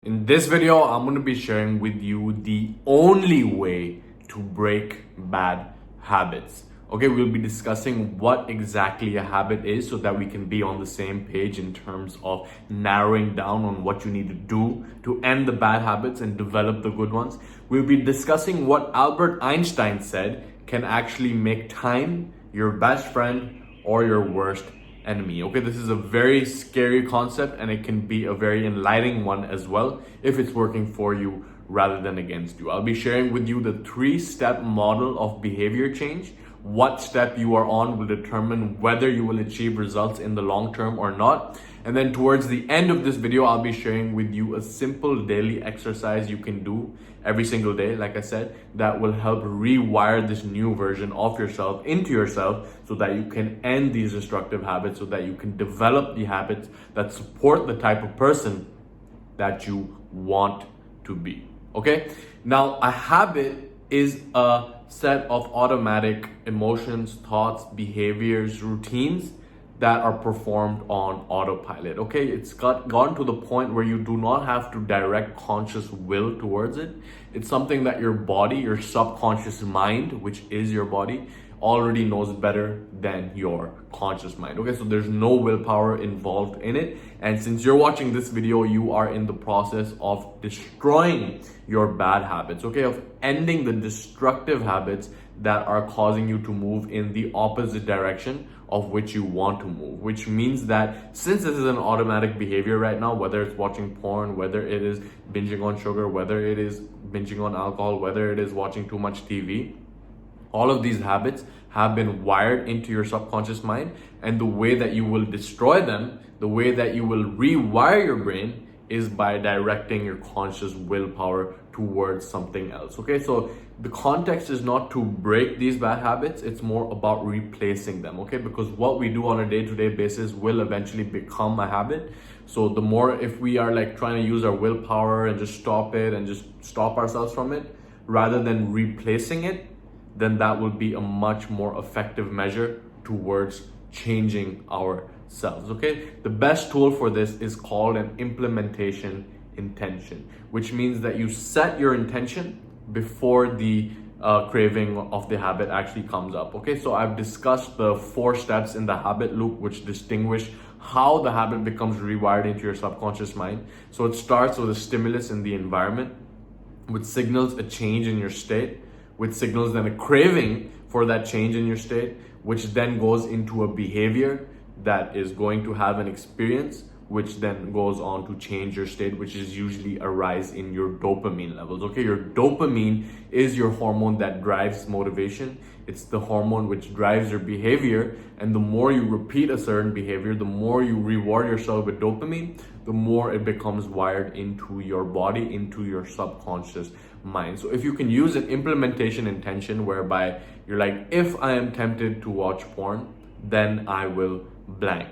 In this video, I'm going to be sharing with you the only way to break bad habits. Okay, we'll be discussing what exactly a habit is so that we can be on the same page in terms of narrowing down on what you need to do to end the bad habits and develop the good ones. We'll be discussing what Albert Einstein said can actually make time your best friend or your worst enemy. Okay, this is a very scary concept and it can be a very enlightening one as well if it's working for you rather than against you. I'll be sharing with you the 3-step model of behavior change. What step you are on will determine whether you will achieve results in the long term or not. And then towards the end of this video, I'll be sharing with you a simple daily exercise you can do every single day, like I said, that will help rewire this new version of yourself into yourself so that you can end these destructive habits, so that you can develop the habits that support the type of person that you want to be. Okay? Now, a habit is a set of automatic emotions, thoughts, behaviors, routines that are performed on autopilot. Okay, it's gone to the point where you do not have to direct conscious will towards it. It's something that your body, your subconscious mind, which is your body, already knows better than your conscious mind. Okay, so there's no willpower involved in it. And since you're watching this video, you are in the process of destroying your bad habits, okay, of ending the destructive habits that are causing you to move in the opposite direction of which you want to move. Which means that since this is an automatic behavior right now, whether it's watching porn, whether it is binging on sugar, whether it is binging on alcohol, whether it is watching too much TV, all of these habits have been wired into your subconscious mind, and the way that you will destroy them, the way that you will rewire your brain, is by directing your conscious willpower towards something else. Okay, so the context is not to break these bad habits, it's more about replacing them. Okay, because what we do on a day-to-day basis will eventually become a habit. So the more, if we are like trying to use our willpower and just stop it and just stop ourselves from it rather than replacing it, then that will be a much more effective measure towards changing ourselves. Okay, the best tool for this is called an implementation intention, which means that you set your intention before the craving of the habit actually comes up. Okay, so I've discussed the 4 steps in the habit loop which distinguish how the habit becomes rewired into your subconscious mind. So it starts with a stimulus in the environment, which signals a change in your state, which signals then a craving for that change in your state, which then goes into a behavior that is going to have an experience, which then goes on to change your state, which is usually a rise in your dopamine levels. Okay, your dopamine is your hormone that drives motivation. It's the hormone which drives your behavior, and the more you repeat a certain behavior, the more you reward yourself with dopamine, the more it becomes wired into your body, into your subconscious mind. So if you can use an implementation intention whereby you're like, if I am tempted to watch porn, then I will blank.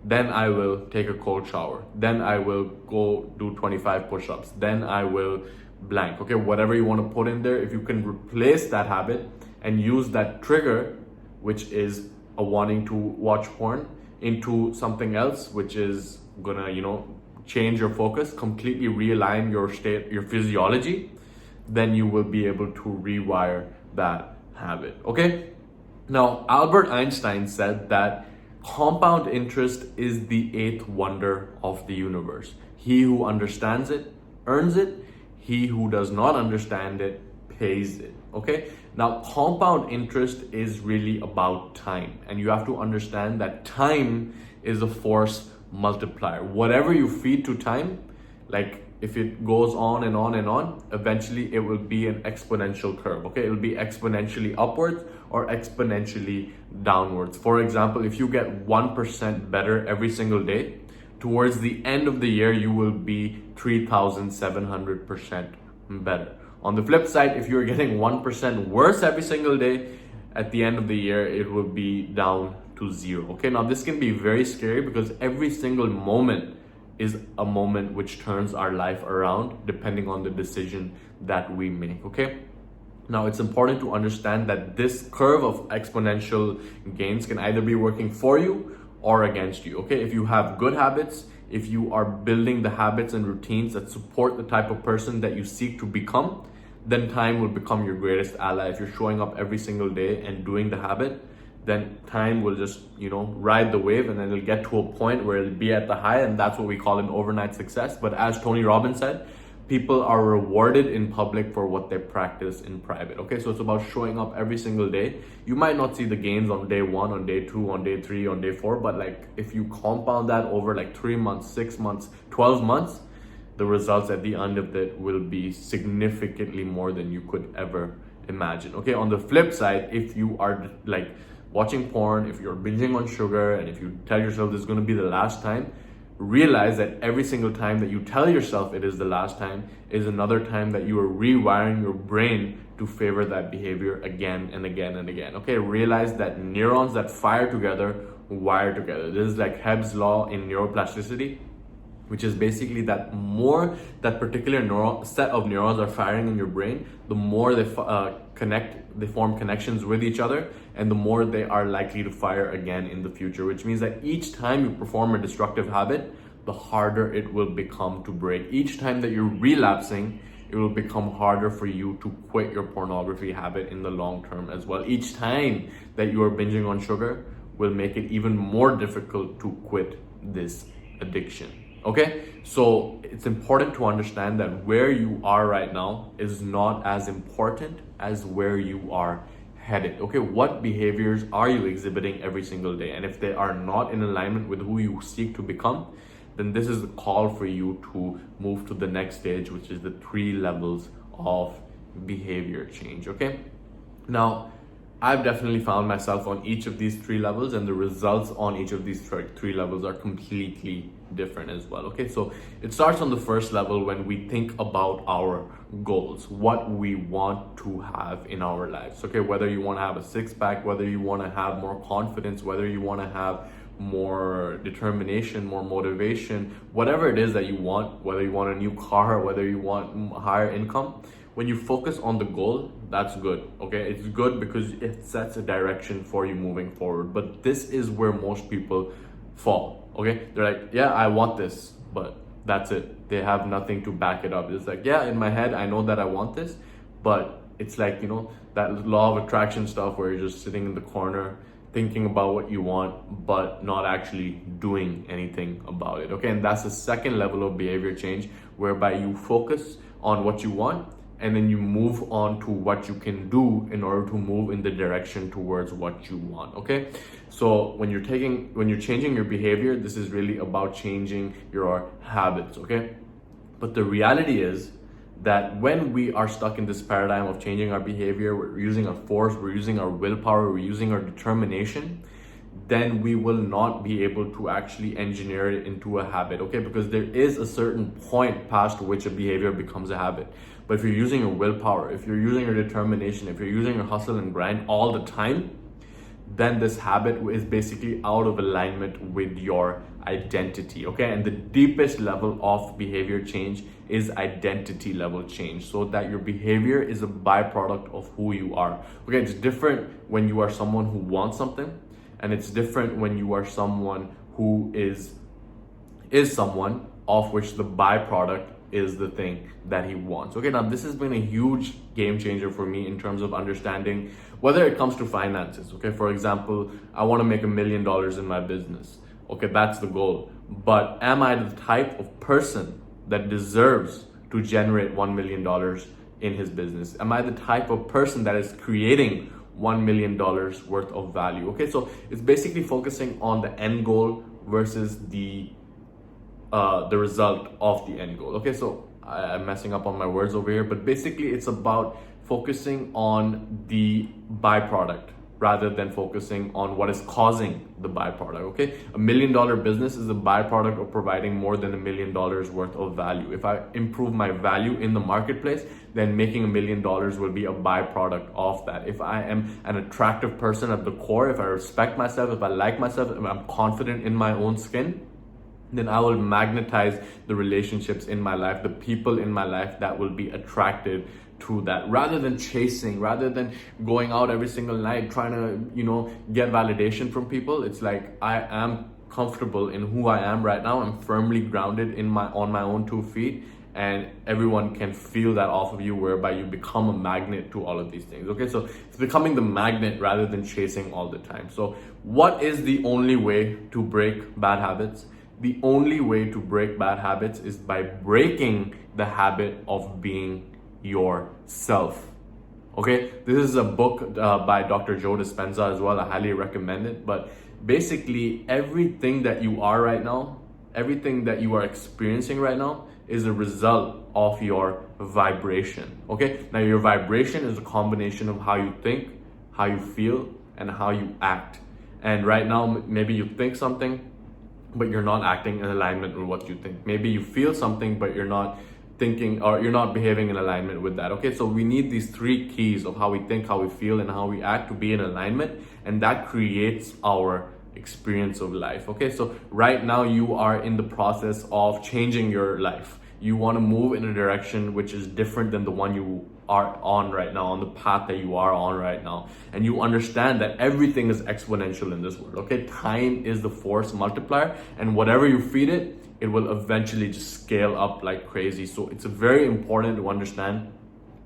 Then I will take a cold shower. Then I will go do 25 push-ups. Then I will blank. Okay, whatever you want to put in there, if you can replace that habit and use that trigger, which is a wanting to watch porn, into something else, which is gonna, change your focus, completely realign your state, your physiology, then you will be able to rewire that habit. Okay? Now, Albert Einstein said that compound interest is the 8th wonder of the universe. He who understands it earns it. He who does not understand it pays it. Okay? Now, compound interest is really about time. And you have to understand that time is a force multiplier. Whatever you feed to time, like if it goes on and on and on, eventually it will be an exponential curve. Okay, it will be exponentially upwards or exponentially downwards. For example, if you get 1% better every single day, towards the end of the year, you will be 3,700% better. On the flip side, if you're getting 1% worse every single day, at the end of the year, it will be down to 0. Okay, now this can be very scary because every single moment is a moment which turns our life around depending on the decision that we make. Okay, now it's important to understand that this curve of exponential gains can either be working for you or against you. Okay, if you have good habits, if you are building the habits and routines that support the type of person that you seek to become, then time will become your greatest ally. If you're showing up every single day and doing the habit, then time will just, ride the wave, and then it'll get to a point where it'll be at the high, and that's what we call an overnight success. But as Tony Robbins said, people are rewarded in public for what they practice in private. Okay, so it's about showing up every single day. You might not see the gains on day 1, on day 2, on day 3, on day 4, but like if you compound that over like 3 months, 6 months, 12 months, the results at the end of it will be significantly more than you could ever imagine. Okay, on the flip side, if you are like watching porn, if you're binging on sugar, and if you tell yourself this is going to be the last time, realize that every single time that you tell yourself it is the last time is another time that you are rewiring your brain to favor that behavior again and again and again. Okay, realize that neurons that fire together wire together. This is like Hebb's law in neuroplasticity, which is basically that more that particular set of neurons are firing in your brain, the more they they form connections with each other, and the more they are likely to fire again in the future, which means that each time you perform a destructive habit, the harder it will become to break. Each time that you're relapsing, it will become harder for you to quit your pornography habit in the long term as well. Each time that you are binging on sugar will make it even more difficult to quit this addiction. Okay, so it's important to understand that where you are right now is not as important as where you are headed. Okay, what behaviors are you exhibiting every single day? And if they are not in alignment with who you seek to become, then this is the call for you to move to the next stage, which is the 3 levels of behavior change. Okay, now I've definitely found myself on each of these 3 levels, and the results on each of these 3 levels are completely different as well. Okay, so it starts on the first level when we think about our goals, what we want to have in our lives. Okay, whether you want to have a 6-pack, whether you want to have more confidence, whether you want to have more determination, more motivation, whatever it is that you want, whether you want a new car, whether you want higher income, when you focus on the goal, that's good. Okay, it's good because it sets a direction for you moving forward. But this is where most people fall. Okay, they're like, yeah, I want this, but that's it. They have nothing to back it up. It's like, yeah, in my head I know that I want this, but it's like, that law of attraction stuff where you're just sitting in the corner thinking about what you want but not actually doing anything about it. Okay, and that's the second level of behavior change, whereby you focus on what you want and then you move on to what you can do in order to move in the direction towards what you want. Okay, so when you're changing your behavior, this is really about changing your habits. Okay, but the reality is that when we are stuck in this paradigm of changing our behavior, we're using our force, we're using our willpower, we're using our determination, then we will not be able to actually engineer it into a habit. Okay, because there is a certain point past which a behavior becomes a habit. But if you're using your willpower, if you're using your determination, if you're using your hustle and grind all the time, then this habit is basically out of alignment with your identity. Okay, and the deepest level of behavior change is identity level change, so that your behavior is a byproduct of who you are. Okay, it's different when you are someone who wants something, and it's different when you are someone who is someone of which the byproduct is the thing that he wants. Okay, now this has been a huge game changer for me in terms of understanding whether it comes to finances. Okay, for example, I want to make $1 million in my business. Okay, that's the goal. But am I the type of person that deserves to generate $1 million in his business? Am I the type of person that is creating $1 million worth of value? Okay, so it's basically focusing on the end goal versus the result of the end goal. Okay, so I'm messing up on my words over here, but basically it's about focusing on the byproduct rather than focusing on what is causing the byproduct. Okay, $1 million business is a byproduct of providing more than $1 million worth of value. If I improve my value in the marketplace, then making $1 million will be a byproduct of that. If I am an attractive person at the core, if I respect myself, if I like myself, if I'm confident in my own skin, then I will magnetize the relationships in my life, the people in my life that will be attracted to that, rather than chasing, rather than going out every single night trying to, get validation from people. It's like I am comfortable in who I am right now. I'm firmly grounded on my own 2 feet, and everyone can feel that off of you, whereby you become a magnet to all of these things. Okay, so it's becoming the magnet rather than chasing all the time. So what is the only way to break bad habits? The only way to break bad habits is by breaking the habit of being yourself. Okay, this is a book by Dr. Joe Dispenza as well. I highly recommend it. But basically, everything that you are right now, everything that you are experiencing right now, is a result of your vibration. Okay, now your vibration is a combination of how you think, how you feel, and how you act. And right now, maybe you think something, but you're not acting in alignment with what you think. Maybe you feel something, but you're not thinking, or you're not behaving in alignment with that. Okay, so we need these 3 keys of how we think, how we feel, and how we act to be in alignment, and that creates our experience of life. Okay, so right now you are in the process of changing your life. You want to move in a direction which is different than the one you are on right now, on the path that you are on right now. And you understand that everything is exponential in this world. Okay, time is the force multiplier, and whatever you feed it, it will eventually just scale up like crazy. So it's very important to understand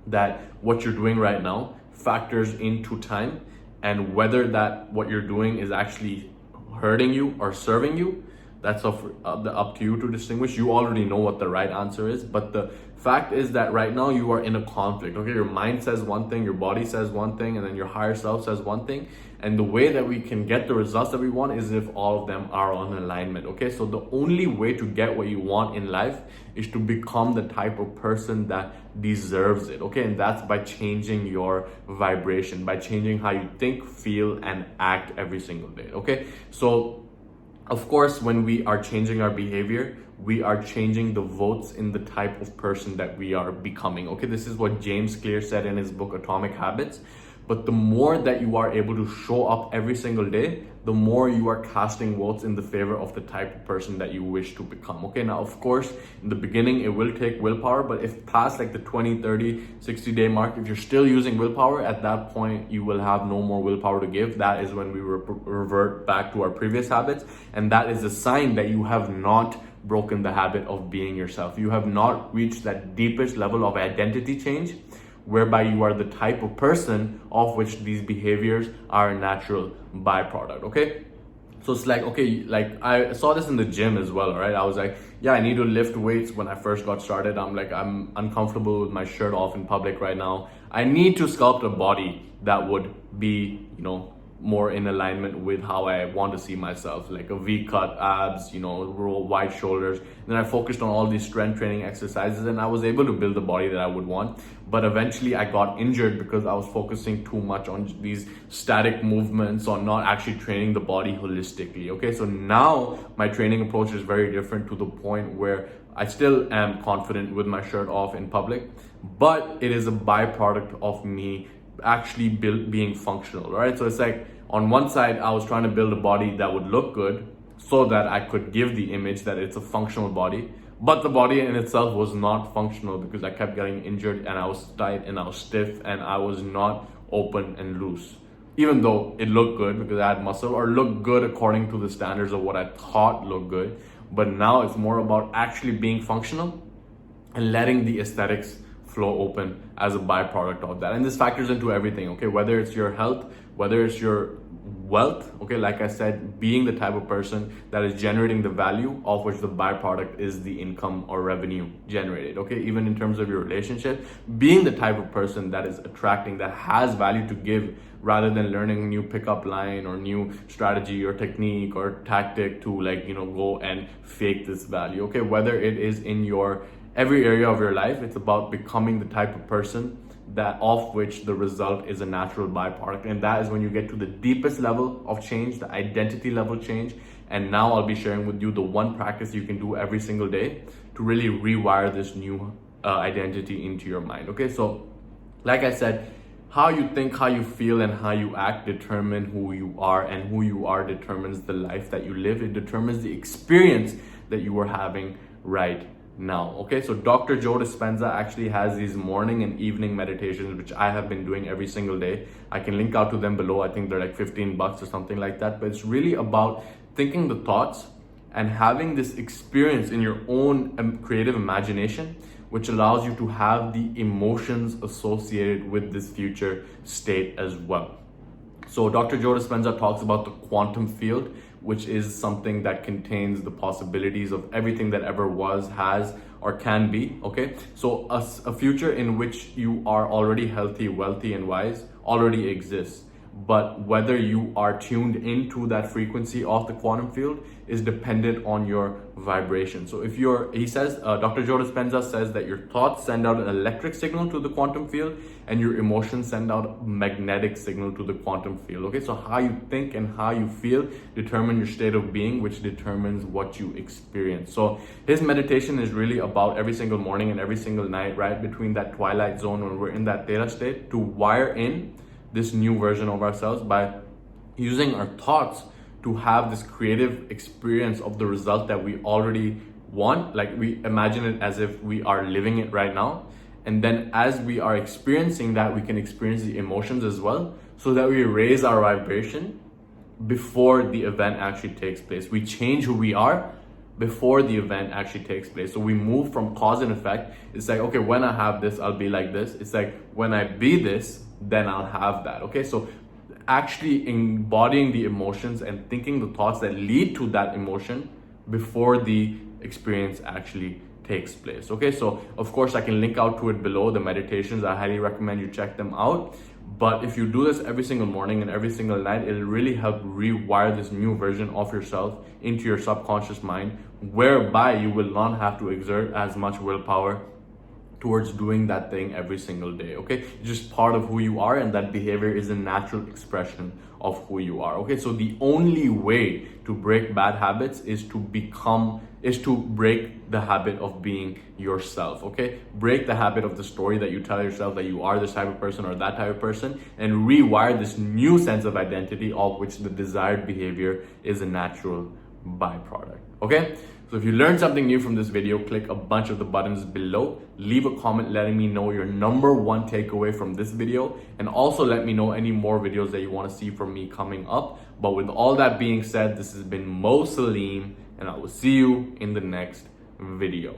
that what you're doing right now factors into time, and whether that what you're doing is actually hurting you or serving you, that's up to you to distinguish. You already know what the right answer is, but the fact is that right now you are in a conflict. Okay, your mind says one thing, your body says one thing, and then your higher self says one thing. And the way that we can get the results that we want is if all of them are on alignment. Okay, so the only way to get what you want in life is to become the type of person that deserves it. Okay, and that's by changing your vibration, by changing how you think, feel, and act every single day. Okay, so of course, when we are changing our behavior, we are changing the votes in the type of person that we are becoming. Okay, this is what James Clear said in his book Atomic Habits. But the more that you are able to show up every single day, the more you are casting votes in the favor of the type of person that you wish to become. Okay, now of course, in the beginning, it will take willpower, but if past like the 20, 30, 60-day mark, if you're still using willpower, at that point, you will have no more willpower to give. That is when we revert back to our previous habits. And that is a sign that you have not broken the habit of being yourself. You have not reached that deepest level of identity change, whereby you are the type of person of which these behaviors are a natural byproduct. Okay, so it's like, okay, like I saw this in the gym as well, right? I was like, yeah, I need to lift weights. When I first got started, I'm like, I'm uncomfortable with my shirt off in public right now. I need to sculpt a body that would be, more in alignment with how I want to see myself, like a V-cut abs, roll wide shoulders. Then I focused on all these strength training exercises, and I was able to build the body that I would want. But eventually I got injured because I was focusing too much on these static movements, on not actually training the body holistically. Okay, so now my training approach is very different, to the point where I still am confident with my shirt off in public, but it is a byproduct of me actually being functional, right? So it's like, on one side, I was trying to build a body that would look good so that I could give the image that it's a functional body, but the body in itself was not functional because I kept getting injured, and I was tight and I was stiff and I was not open and loose, even though it looked good because I had muscle, or looked good according to the standards of what I thought looked good. But now it's more about actually being functional and letting the aesthetics flow open as a byproduct of that. And this factors into everything, okay? Whether it's your health, whether it's your wealth, okay? Like I said, being the type of person that is generating the value of which the byproduct is the income or revenue generated, okay? Even in terms of your relationship, being the type of person that is attracting, that has value to give, rather than learning a new pickup line or new strategy or technique or tactic to go and fake this value, okay? Whether it is in your every area of your life, it's about becoming the type of person that of which the result is a natural byproduct. And that is when you get to the deepest level of change, the identity level change. And now I'll be sharing with you the one practice you can do every single day to really rewire this new identity into your mind. Okay, so like I said, how you think, how you feel, and how you act determine who you are, and who you are determines the life that you live. It determines the experience that you are having right now. Okay, so Dr. Joe Dispenza actually has these morning and evening meditations, which I have been doing every single day. I can link out to them below. I think they're like $15 or something like that. But it's really about thinking the thoughts and having this experience in your own creative imagination, which allows you to have the emotions associated with this future state as well. So Dr. Joe Dispenza talks about the quantum field, which is something that contains the possibilities of everything that ever was, has, or can be. Okay, so a future in which you are already healthy, wealthy, and wise already exists. But whether you are tuned into that frequency of the quantum field is dependent on your vibration. So if he says, Dr. Joe Dispenza says that your thoughts send out an electric signal to the quantum field and your emotions send out a magnetic signal to the quantum field. Okay, so how you think and how you feel determine your state of being, which determines what you experience. So his meditation is really about every single morning and every single night, right between that twilight zone when we're in that theta state, to wire in this new version of ourselves by using our thoughts to have this creative experience of the result that we already want. Like, we imagine it as if we are living it right now, and then as we are experiencing that, we can experience the emotions as well, so that we raise our vibration before the event actually takes place. We change who we are before the event actually takes place. So we move from cause and effect. It's like, okay, when I have this, I'll be like this. It's like, when I be this, then I'll have that. Okay, so actually embodying the emotions and thinking the thoughts that lead to that emotion before the experience actually takes place. Okay, so of course I can link out to it below, the meditations. I highly recommend you check them out. But if you do this every single morning and every single night, it'll really help rewire this new version of yourself into your subconscious mind, whereby you will not have to exert as much willpower towards doing that thing every single day. Okay, it's just part of who you are, and that behavior is a natural expression of who you are. Okay, so the only way to break bad habits is to break the habit of being yourself. Okay, break the habit of the story that you tell yourself that you are this type of person or that type of person, and rewire this new sense of identity, of which the desired behavior is a natural byproduct. Okay, so if you learned something new from this video, click a bunch of the buttons below, leave a comment letting me know your number one takeaway from this video, and also let me know any more videos that you want to see from me coming up. But with all that being said, this has been Mo Salim, and I will see you in the next video.